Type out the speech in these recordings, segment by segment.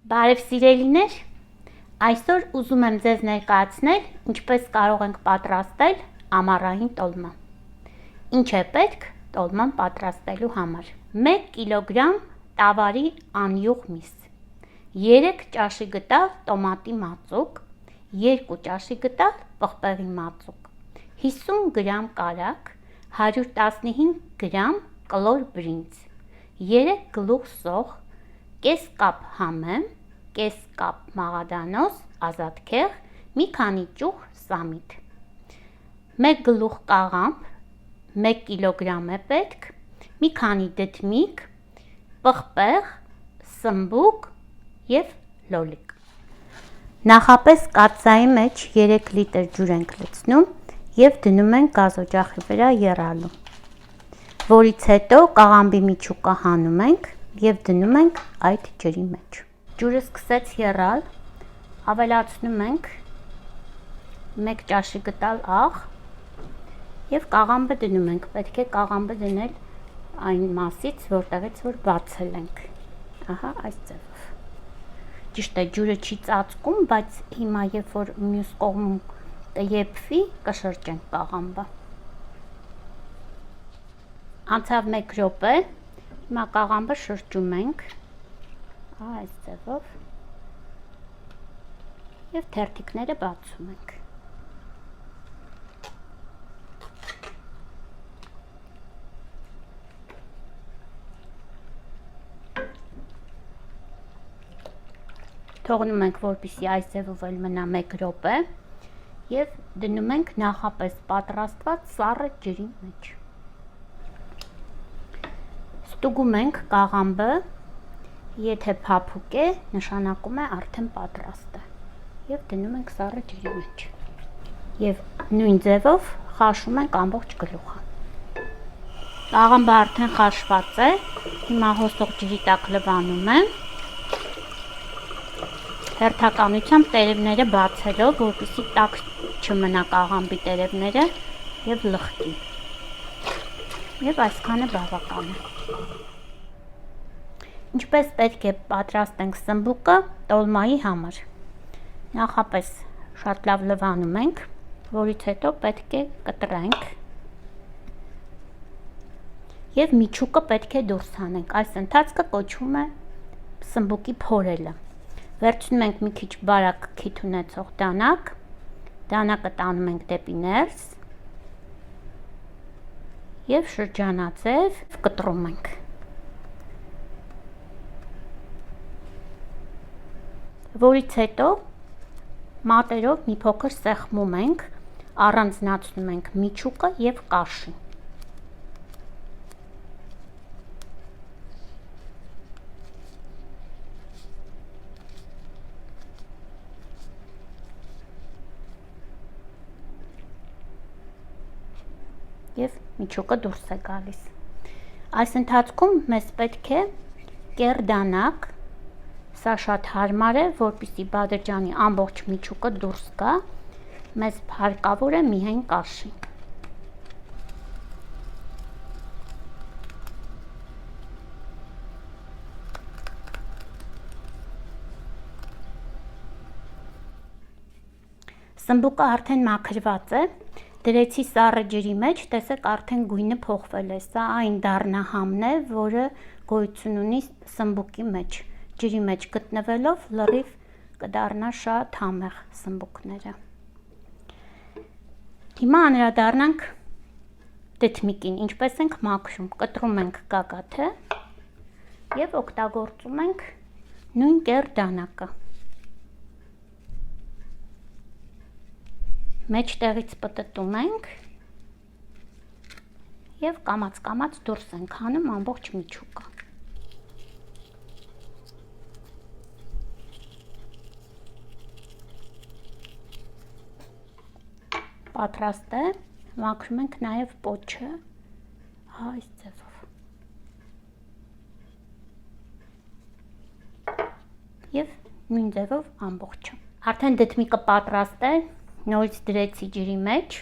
Բարև սիրելիներ, այսօր ուզում եմ ձեզ ներկայացնել ինչպես կարող ենք պատրաստել ամառային տոլմա։ Ինչ է պետք տոլման պատրաստելու համար։ 1 կիլոգրամ տավարի անյուղ միս, 3 ճաշի գդալ տոմատի մածուկ, 2 ճաշի գդալ պղպեղի մածուկ, 50 գրամ կարագ, 115 գրամ կլոր բրինձ, 3 գլուխ սոխ, կես կապ համեմ, կես կապ մաղադանոց, ազատ քեղ, մի քանի ճուղ սամիտ, 1 գլուխ կաղամբ, 1 կիլոգրամ է պետք, մի քանի դդմիկ, պղպեղ, սմբուկ և լոլիկ։ Նախապես կաթսայի մեջ 3 լիտր ջուր ենք լցնում և դնում ենք գազօջախի վրա եռալու, որից հետո կաղամբի միջուկը հանում ենք և դնում ենք այդ ջրի մեջ։ Ջուրը սկսեց եռալ, ավելացնում ենք 1 ճաշի գդալ աղ և կաղամբը դնում ենք, պետք է կաղամբը դնել այն մասից, որտեղից որ բացել ենք, ահա այս ձևով։ Ճիշտ է, ջուրը չի ծածկում, բայց հիմա երբ որ մյուս կողմում կեփվի, կշրջենք կաղամբը։ Անցավ 1 րոպե, հիմա կաղամբը շրջում ենք, այս ձևով, և թերթիկները բացում ենք։ Թողնում ենք, որպեսզի այս ձևով էլ մնա 1 րոպե և դնում ենք նախապես պատրաստված սառը ջրի մեջ։ Ստուգում ենք կաղամբը, եթե փափուկ է, նշանակում է արդեն պատրաստ է և դնում ենք սառը ջրի մեջ և նույն ձևով խաշում ենք ամբողջ գլուխը։ Կաղամբը արդեն խաշված է, հիմա հոսող ջրի տակ լվանում եմ, հերթականությամբ տերևները բացելով, որպեսզի տաք չմնա կաղամբի տերևները և լխկի, և այսքանը բավական է։ Ինչպես պետք է պատրաստենք սմբուկը տոլմայի համար։ Նախապես շատ լավ լվանում ենք, որից հետո պետք է կտրենք և միջուկը պետք է դուրս հանենք, այս ընթացքը կոչվում է սմբուկի փորելը։ Վերցնում ենք մի քիչ բարակ քիթ ունեցող դանակ, դանակը տանում ենք դեպի ներս և շրջանաձև կտրում ենք։ Որից հետո մատերով մի փոքր սեղմում ենք, առանձնացնում ենք միջուկը և կաշին։ Եվ միջուկը դուրս է գալիս։ Այս ընթացքում մեզ պետք է կեռ դանակ, սա շատ հարմար է, որպեսզի բադրջանի ամբողջ միջուկը դուրս գա, մեզ հարկավոր է միայն կաշի։ Սմբուկը արդեն մաքրված է, դրեցի սառը ջրի մեջ, տեսեք արդեն գույնը փոխվել է, սա այն դառնահամն է, որը գոյություն ունի սմբուկի մեջ, ջրի մեջ գտնվելով լրիվ կդառնա շատ համեղ սմբուկները։ Հիմա անդրադառնանք դդմիկին, ինչպես ենք մաքրում, կտրում ենք գագաթը և օգտագործում ենք նույն կեռ դանակը։ Մեջտեղից պտտում ենք և կամաց-կամաց դուրս ենք հանում ամբողջ միջուկը։ Պատրաստ է, մաքրում ենք նաև պոչը, այս ձևով։ Եվ նույն ձևով ամբողջը։ Արդեն դդմիկը պատրաստ է, նորից դրեցի ջրի մեջ,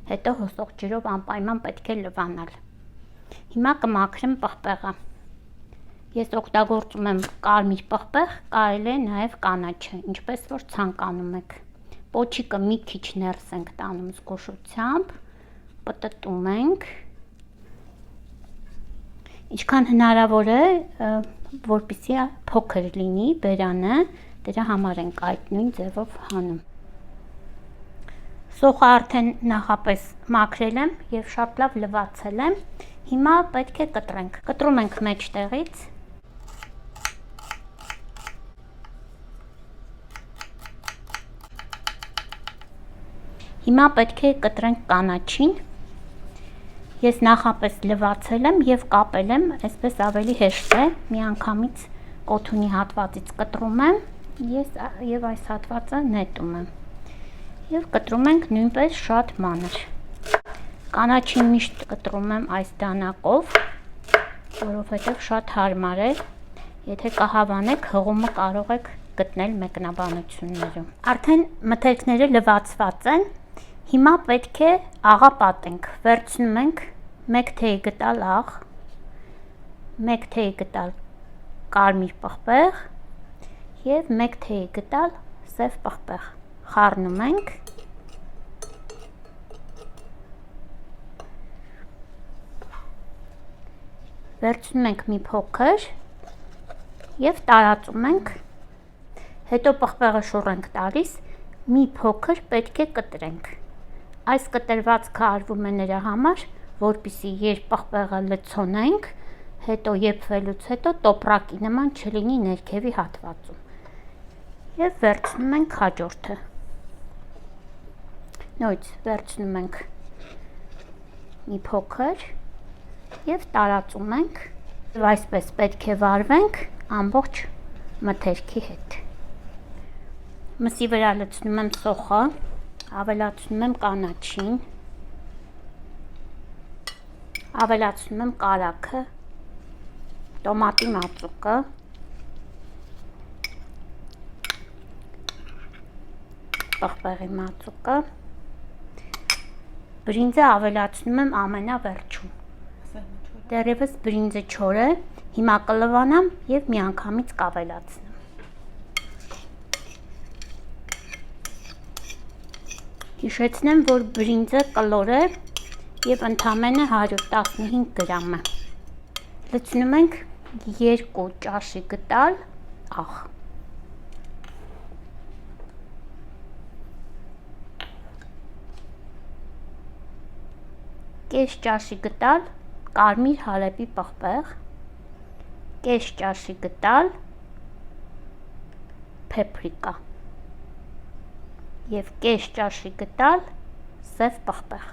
հետո հոսող ջրով անպայման պետք է լվանալ։ Հիմա կմաքրեմ պղպեղը։ Ես օգտագործում եմ կարմիր պղպեղ, կարելի է նաև կանաչը, ինչպես որ ցանկանում եք։ Պոչիկը մի քիչ ներս ենք տանում զգուշությամբ, պտտում ենք, ինչքան հնարավոր է, որպեսզի փոքր լինի բերանը, դրա համար ենք այդ նույն ձևով հանում։ Սոխը արդեն նախապես մաքրել եմ եւ շատ լավ լվացել եմ։ Հիմա պետք է կտրենք։ Կտրում ենք մեջտեղից։ Հիմա պետք է կտրենք կանաչին։ Ես նախապես լվացել եմ եւ կապել եմ, այսպես ավելի հեշտ է։ Միանգամից կոթունի հատվածից կտրում եմ, եւ այս հատվածը նետում եմ։ Եվ կտրում ենք նույնպես շատ մանր։ Կանաչին միշտ կտրում եմ այս դանակով, որովհետեւ շատ հարմար է։ Եթե կահավանեք, հղումը կարող եք գտնել մեկնաբանություններում։ Արդեն մթերքները լվացված են։ Հիմա պետք է աղա պատենք։ Վերցնում ենք 1 թեյ գտալ աղ, 1 թեյ գտալ կարմիր պղպեղ եւ 1 թեյ գտալ սև պղպեղ։ Խառնում ենք։ Վերցնում ենք մի փոքր եւ տարածում ենք։ Հետո պղպեղը շուռ ենք տալիս, մի փոքր պետք է կտրենք։ Այս կտրվածքը արվում է նրա համար, որպեսզի երբ պղպեղը լցոնենք, հետո եփվելուց հետո տոպրակի նման չլինի ներքևի հատվածում։ Եվ վերցնում ենք հաջորդը։ Նույնպես վերցնում ենք մի փոքր եւ տարածում ենք։ Եվ այսպես պետք է վարվենք ամբողջ մթերքի հետ։ Մսի վրա լցնում եմ սոխը, ավելացնում եմ կանաչին, ավելացնում եմ կարագը, տոմատի մածուկը, պղպեղի մածուկը, բրինձը ավելացնում եմ ամենավերջում։ Դեռևս բրինձը չոր է, հիմա կլվանամ եւ միանգամից կավելացնեմ։ Հիշեցնեմ, որ բրինձը կլոր է եւ ընդամենը 115 գրամ է։ Լցնում ենք 2 ճաշի գտալ աղ։ Կես ճաշի գտալ կարմիր հալեպի պղպեղ, կես ճաշի գտալ փեփրիկա եւ կես ճաշի գտալ սև պղպեղ։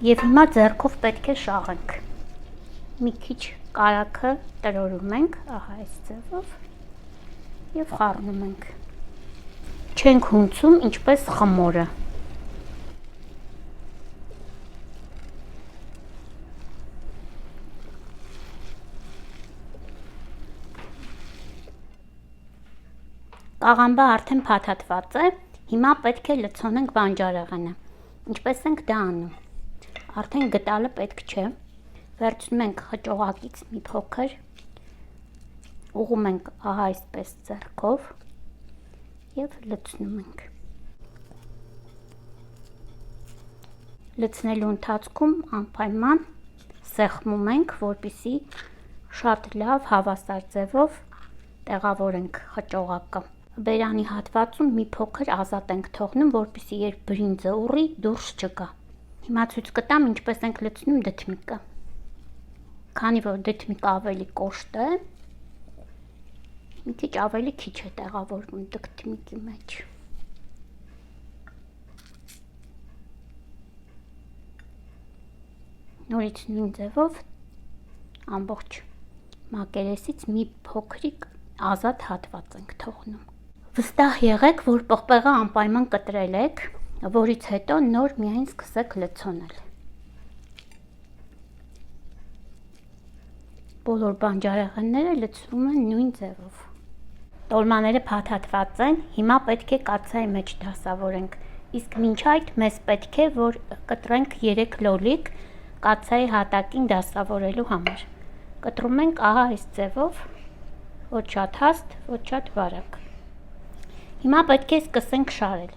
Եվ հիմա ձեռքով պետք է շաղենք։ Մի քիչ կարագը տրորում ենք, ահա այս ձևով, եւ խառնում ենք։ Չենք հունցում ինչպես խմորը։ Կաղամբը արդեն փաթաթված է, հիմա պետք է լցոնենք բանջարեղենը։ Ինչպես ենք դա անում։ Արդեն գտալը պետք չէ։ Վերցնում ենք խճողակից մի փոքր, ուղում ենք ահա այսպես ձեռքով եւ լցնում ենք։ Լցնելու ընթացքում անպայման սեղմում ենք, որպեսզի շատ լավ հավասար ձևով տեղավորենք խճողակը։ Բերանի հատվածում մի փոքր ազատ ենք թողնում, որպեսզի երբ բրինձը ուռի, դուրս չգա։ Հիմա ցույց կտամ ինչպես ենք լցնում դդմիկը։ Քանի որ դդմիկը ավելի կոշտ է, մի քիչ ավելի քիչ է տեղավորվում դդմիկի մեջ։ Նորից նույն ձևով ամբողջ մակերեսից մի փոքրիկ ազատ հատված ենք թողնում։ Վստահ եղեք, որ պղպեղը անպայման կտրել եք, որից հետո նոր միայն սկսեք լցոնել։ Բոլոր բանջարեղենները լցվում են նույն ձևով։ Տոլմաները փաթաթված են, հիմա պետք է կաթսայի մեջ դասավորենք, իսկ մինչ այդ մեզ պետք է, որ կտրենք 3 լոլիկ կաթսայի հատակին դասավորելու համար։ կտրում ենք ահա այս ձևով, ոչ շատ հաստ, ոչ շատ բարակ։ Հիմա պետք է սկսենք շարել։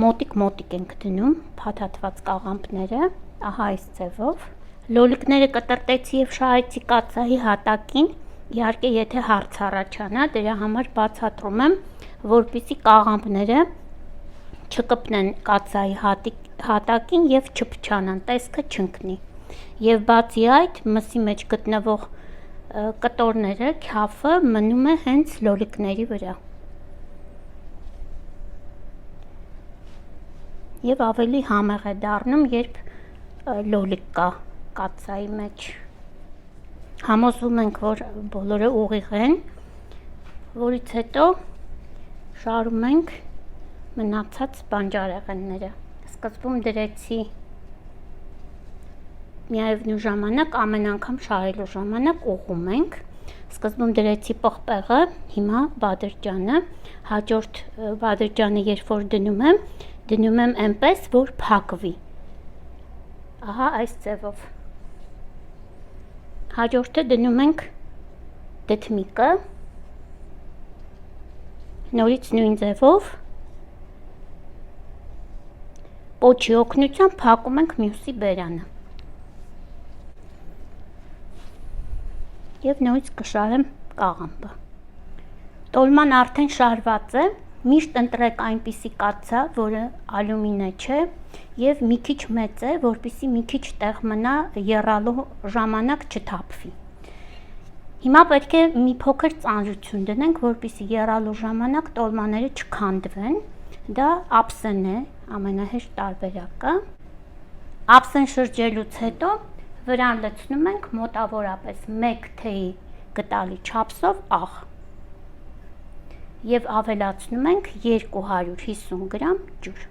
Մոտիկ ենք դնում փաթաթված կաղամբները, ահա այս ձևով։ Լոլիկները կտրտեցի եւ շարեցի կաթսայի հատակին, իհարկե եթե հարց առաջանա, դրա համար բացատրում եմ, որպեսզի կաղամբները չկպնեն կաթսայի հատակին եւ չփչանան, տեսքը չընկնի։ Եվ բացի այդ, մսի մեջ գտնվող կտորները, քյաֆը մնում է հենց լոլիկների վրա։ Եվ ավելի համեղ է դառնում, երբ լոլիկ կա կաթսայի մեջ։ Համոզվում ենք, որ բոլորը ուղիղ են, որից հետո շարում ենք մնացած բանջարեղենները։ Սկզբում դրեցի միևնույն ժամանակ, ամեն անգամ շարելու ժամանակ ուղղում ենք։ Սկզբում դրեցի պղպեղը, հիմա բադրճանը, հաջորդ բադրճանը երբ որ դնում եմ այնպես, որ փակվի։ Ահա այս ձևով։ Հաջորդը դնում ենք դդմիկը, նորից նույն ձևով, պոչի օգնությամբ փակում ենք մյուսի բերանը։ Եվ նորից կշարեմ կաղամբը։ Տոլման արդեն շարված է, միշտ ընտրեք այնպիսի կաթսա, որը ալյումինե չէ եւ մի քիչ մեծ է, որպեսզի մի քիչ տեղ մնա եռալու ժամանակ չթափվի։ Հիմա պետք է մի փոքր ծանրություն դնենք, որպեսզի եռալու ժամանակ տոլմաները չքանդվեն։ Դա ափսեն է, ամենահեշտ տարբերակը։ Ափսեն շրջելուց հետո վրան լցնում ենք մոտավորապես 1 թեյի գդալի չափսով աղ եւ ավելացնում ենք 250 գրամ ջուր։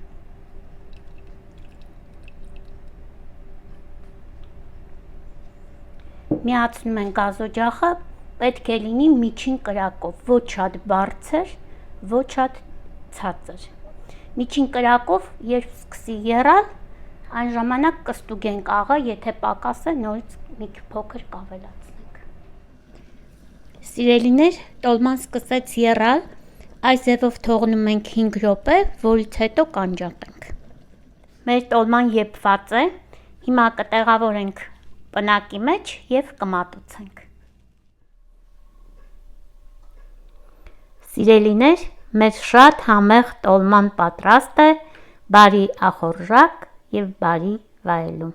Միացնում ենք գազօջախը, պետք է լինի միջին կրակով, ոչ շատ բարձր, ոչ շատ ցածր։ Միջին կրակով, երբ սկսի եռալ, այն ժամանակ կստուգենք աղը, եթե պակաս է, նորից մի փոքր կավելացնենք։ Սիրելիներ, տոլման սկսեց եռալ, այս ձևով թողնում ենք 5 րոպե, որից հետո կանջատենք։ Մեր տոլման եփված է, հիմա կտեղավորենք պնակի մեջ եւ կմատուցենք։ Սիրելիներ, մեր շատ համեղ տոլման պատրաստ է, բարի ախորժակ եւ բարի վայելում։